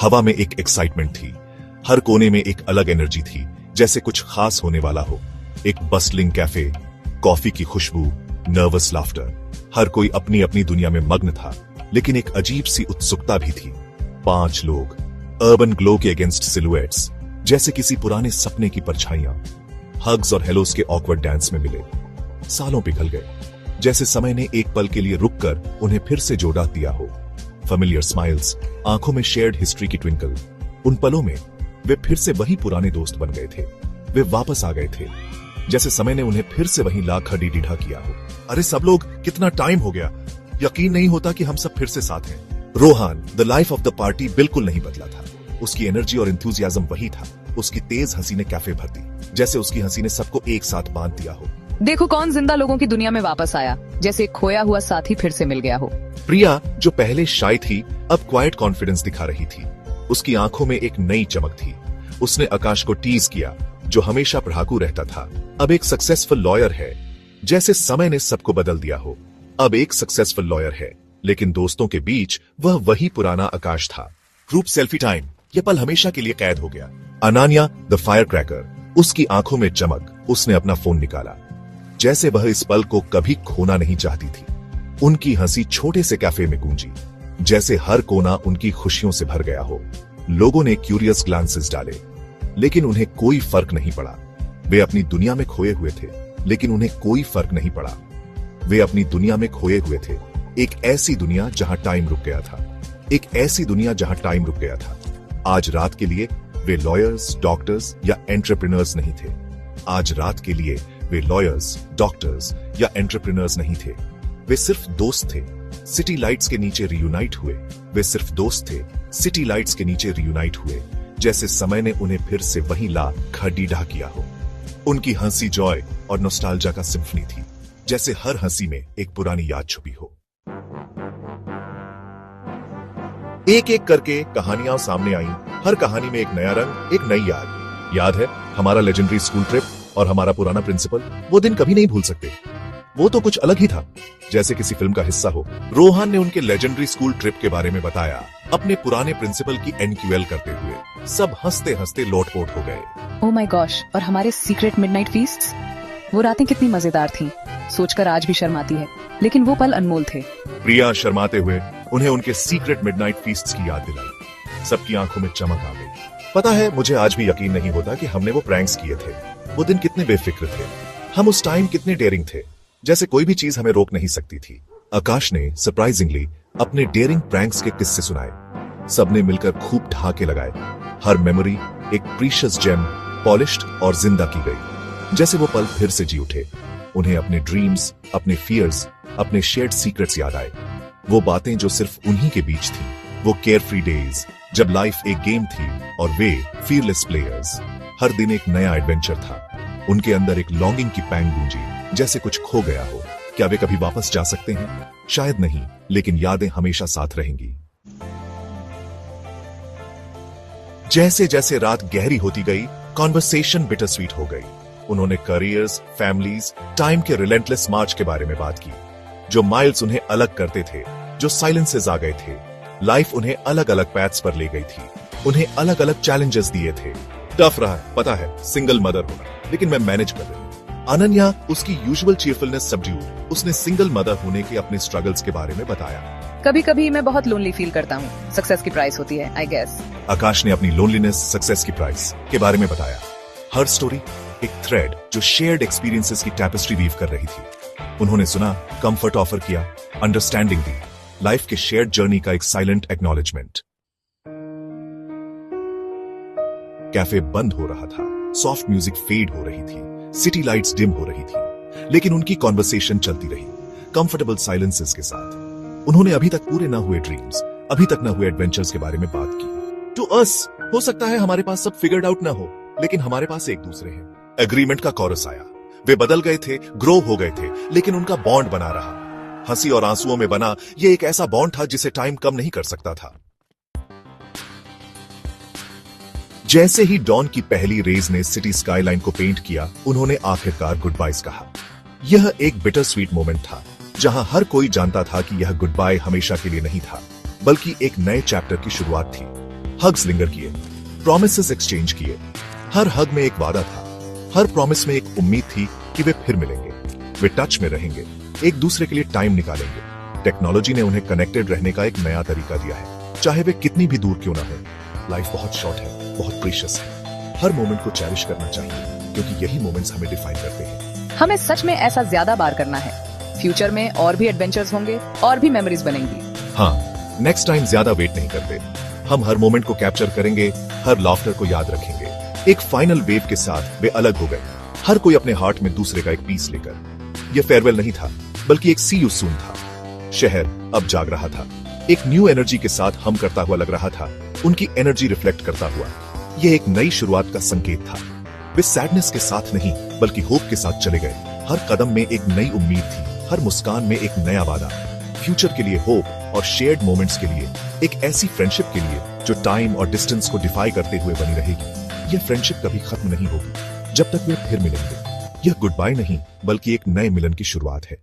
हवा में एक एक्साइटमेंट थी, हर कोने में एक अलग एनर्जी थी, जैसे कुछ खास होने वाला हो। एक बस्टलिंग कैफे, कॉफी की खुशबू, नर्वस लाफ्टर, हर कोई अपनी अपनी दुनिया में मग्न था, लेकिन एक अजीब सी उत्सुकता भी थी। 5 लोग अर्बन ग्लो के अगेंस्ट सिलुएट्स, जैसे किसी पुराने सपने की परछाइयां, हग्स और हेलोस के ऑकवर्ड डांस में मिले। सालों पिघल गए, जैसे समय ने एक पल के लिए रुककर उन्हें फिर से जोड़ा दिया हो। फेमिलियर स्माइल्स, आंखों में शेयर्ड हिस्ट्री की ट्विंकल। उन पलों में वे फिर से वही पुराने दोस्त बन गए थे। वे वापस आ गए थे, जैसे समय ने उन्हें फिर से वही ला खड़ी डीढ़ा किया हो। अरे सब लोग, कितना टाइम हो गया, यकीन नहीं होता कि हम सब फिर से साथ हैं। Rohan, the life of the party, बिल्कुल नहीं बदला था। उसकी एनर्जी और एंथुसियाज्म वही था। उसकी तेज हंसी ने कैफे भर दी, जैसे उसकी हंसी ने सबको एक साथ बांध दिया हो। देखो कौन जिंदा लोगों की दुनिया में वापस आया, जैसे एक खोया हुआ साथी फिर से मिल गया हो। प्रिया, जो पहले शाय थी, अब क्वाइट कॉन्फिडेंस दिखा रही थी। उसकी आंखों में एक नई चमक थी। उसने आकाश को टीज किया, जो हमेशा पढ़ाकू रहता था, अब एक सक्सेसफुल लॉयर है, जैसे समय ने सबको बदल दिया हो। अब एक सक्सेसफुल लॉयर है, लेकिन दोस्तों के बीच वह वही पुराना आकाश था। ग्रुप सेल्फी टाइम, यह पल हमेशा के लिए कैद हो गया। अनान्या, द फायर क्रैकर, उसकी आंखों में चमक। उसने अपना फोन निकाला, जैसे वह इस पल को कभी खोना नहीं चाहती थी। उनकी हंसी छोटे से कैफे में गूंजी, जैसे हर कोना उनकी खुशियों से भर गया हो। लोगों ने क्यूरियस ग्लांसेस डाले, लेकिन उन्हें कोई फर्क नहीं पड़ा। वे अपनी दुनिया में खोए हुए थे, लेकिन उन्हें कोई फर्क नहीं पड़ा। वे अपनी दुनिया में खोए हुए थे, एक ऐसी दुनिया जहां टाइम रुक गया था, एक ऐसी दुनिया जहां टाइम रुक गया था। आज रात के लिए वे लॉयर्स, डॉक्टर्स या एंटरप्रेन्योर्स नहीं थे। आज रात के लिए वे लॉयर्स, डॉक्टर्स या एंटरप्रेन्योर्स नहीं थे। वे सिर्फ दोस्त थे, सिटी लाइट्स के नीचे रियूनाइट हुए। वे सिर्फ दोस्त थे, सिटी लाइट्स के नीचे रियूनाइट हुए, जैसे समय ने उन्हें फिर से वहीं ला खड़ीढ़ा किया हो। उनकी हंसी जॉय और नॉस्टैल्जिया का सिम्फनी थी, जैसे हर हंसी में एक पुरानी याद छुपी हो। एक एक करके कहानियां सामने आईं, हर कहानी में एक नया रंग, एक नई याद। याद है हमारा लेजेंडरी स्कूल ट्रिप और हमारा पुराना प्रिंसिपल? वो दिन कभी नहीं भूल सकते। वो तो कुछ अलग ही था, जैसे किसी फिल्म का हिस्सा हो। रोहन ने उनके लेजेंडरी स्कूल ट्रिप के बारे में बताया, अपने पुराने प्रिंसिपल की एनक्यूएल करते हुए। सब हंसते हंसते लोटपोट हो गए। ओह माय गॉश, और हमारे सीक्रेट मिडनाइट फीस्ट्स, वो रातें कितनी मजेदार थीं। सोचकर आज भी शर्म आती है, लेकिन वो पल अनमोल थे। प्रिया शर्माते हुए उन्हें उनके सीक्रेट मिडनाइट फीस्ट्स की याद दिलाई। सबकी आंखों में चमक आ गई। पता है, मुझे आज भी यकीन नहीं होता कि हमने वो प्रैंक्स किए थे। वो दिन कितने बेफिक्र थे, हम उस टाइम कितने डेयरिंग थे, जैसे कोई भी चीज हमें रोक नहीं सकती थी। आकाश ने सरप्राइजिंगली अपने डेयरिंग प्रैंक्स के किस्से सुनाए। सबने मिलकर खूब ठहाके लगाए। हर मेमोरी एक प्रीशियस जेम पॉलिश्ड और जिंदा की गई, जैसे वो पल फिर से जी उठे। उन्हें अपने ड्रीम्स, अपने फियर्स, अपने शेयर्ड सीक्रेट्स याद आए। वो बातें जो सिर्फ उन्हीं के बीच थी, वो केयर फ्री डेज जब लाइफ एक गेम थी और वे फीयरलेस प्लेयर्स। हर दिन एक नया एडवेंचर था। उनके अंदर एक लॉन्गिंग की पैंग गूंजी, जैसे कुछ खो गया हो। क्या वे कभी वापस जा सकते हैं? शायद नहीं, लेकिन यादें हमेशा साथ रहेंगी। जैसे जैसे रात गहरी होती गई, कॉन्वर्सेशन बिटर स्वीट हो गई। उन्होंने करियर्स, फैमिलीज, टाइम के रिलेंटलेस मार्च के बारे में बात की। जो माइल्स उन्हें अलग करते थे, जो साइलेंसेस आ गए थे। लाइफ उन्हें अलग अलग पैथ्स पर ले गई थी, उन्हें अलग अलग चैलेंजेस दिए थे। टफ रहा है, पता है, सिंगल मदर होना, लेकिन मैं मैनेज कर रही हूँ। अनन्या, उसकी यूजुअल चीयरफुलनेस सबड्यूड, उसने सिंगल मदर होने के अपने स्ट्रगल्स के बारे में बताया। कभी कभी मैं बहुत लोनली फील करता हूँ, सक्सेस की प्राइस होती है, आई गेस। आकाश ने अपनी लोनलीनेस, सक्सेस की प्राइस के बारे में बताया। हर स्टोरी एक थ्रेड जो शेयर्ड एक्सपीरियंसेस की टैपेस्ट्री वीव कर रही थी। उन्होंने सुना, कंफर्ट ऑफर किया, अंडरस्टैंडिंग दी, लाइफ के शेयर्ड जर्नी का एक साइलेंट एक्नॉलेजमेंट। कैफे बंद हो रहा था, सॉफ्ट म्यूजिक फेड हो रही थी, सिटी लाइट्स डिम हो रही थी, लेकिन उनकी कॉन्वर्सेशन चलती रही, कंफर्टेबल साइलेंसेस के साथ। उन्होंने अभी तक पूरे न हुए ड्रीम्स, अभी तक न हुए एडवेंचर्स के बारे में बात की। टू अस, हो सकता है हमारे पास सब फिगर्ड आउट ना हो, लेकिन हमारे पास एक दूसरे हैं। एग्रीमेंट का कोरस आया। वे बदल गए थे, ग्रो हो गए थे, लेकिन उनका बॉन्ड बना रहा। हंसी और आंसुओं में बना ये एक ऐसा बॉन्ड था जिसे टाइम कम नहीं कर सकता था। जैसे ही डॉन की पहली रेज ने सिटी स्काईलाइन को पेंट किया, उन्होंने आखिरकार गुड बाइज कहा। यह एक बिटर स्वीट मोमेंट था, जहां हर कोई जानता था कि यह गुड बाय हमेशा के लिए नहीं था, बल्कि एक नए चैप्टर की शुरुआत थी। हग्स लिंगर किए, प्रॉमिसेस एक्सचेंज किए। हर हग में एक वादा था, हर प्रॉमिस में एक उम्मीद थी कि वे फिर मिलेंगे, वे टच में रहेंगे, एक दूसरे के लिए टाइम निकालेंगे। टेक्नोलॉजी ने उन्हें कनेक्टेड रहने का एक नया तरीका दिया है, चाहे वे कितनी भी दूर क्यों ना हो। लाइफ बहुत शॉर्ट है, बहुत प्रीशियस है। हर मोमेंट को चेरिश करना चाहिए, क्योंकि यही मोमेंट्स हमें डिफाइन करते हैं। हमें सच में ऐसा ज्यादा बार करना है। फ्यूचर में और भी एडवेंचर्स होंगे और भी मेमोरीज बनेंगी। हाँ, नेक्स्ट टाइम ज्यादा वेट नहीं करते। हम हर मोमेंट को कैप्चर करेंगे, हर लॉफ्टर को याद रखेंगे। एक फाइनल वेव के साथ वे अलग हो गए, हर कोई अपने हार्ट में दूसरे का एक पीस लेकर। यह फेयरवेल नहीं था, बल्कि एक सी यू सून था। शहर अब जाग रहा था, एक न्यू एनर्जी के साथ हम करता हुआ लग रहा था, उनकी एनर्जी रिफ्लेक्ट करता हुआ। यह एक नई शुरुआत का संकेत था। वे सैडनेस के साथ नहीं, बल्कि होप के साथ चले गए। हर कदम में एक नई उम्मीद थी, हर मुस्कान में एक नया वादा। फ्यूचर के लिए होप और शेयर्ड मोमेंट्स के लिए, एक ऐसी फ्रेंडशिप के लिए जो टाइम और डिस्टेंस को डिफाई करते हुए बनी रहेगी। यह फ्रेंडशिप कभी खत्म नहीं होगी, जब तक वे फिर मिलेंगे। यह गुड बाय नहीं, बल्कि एक नए मिलन की शुरुआत है।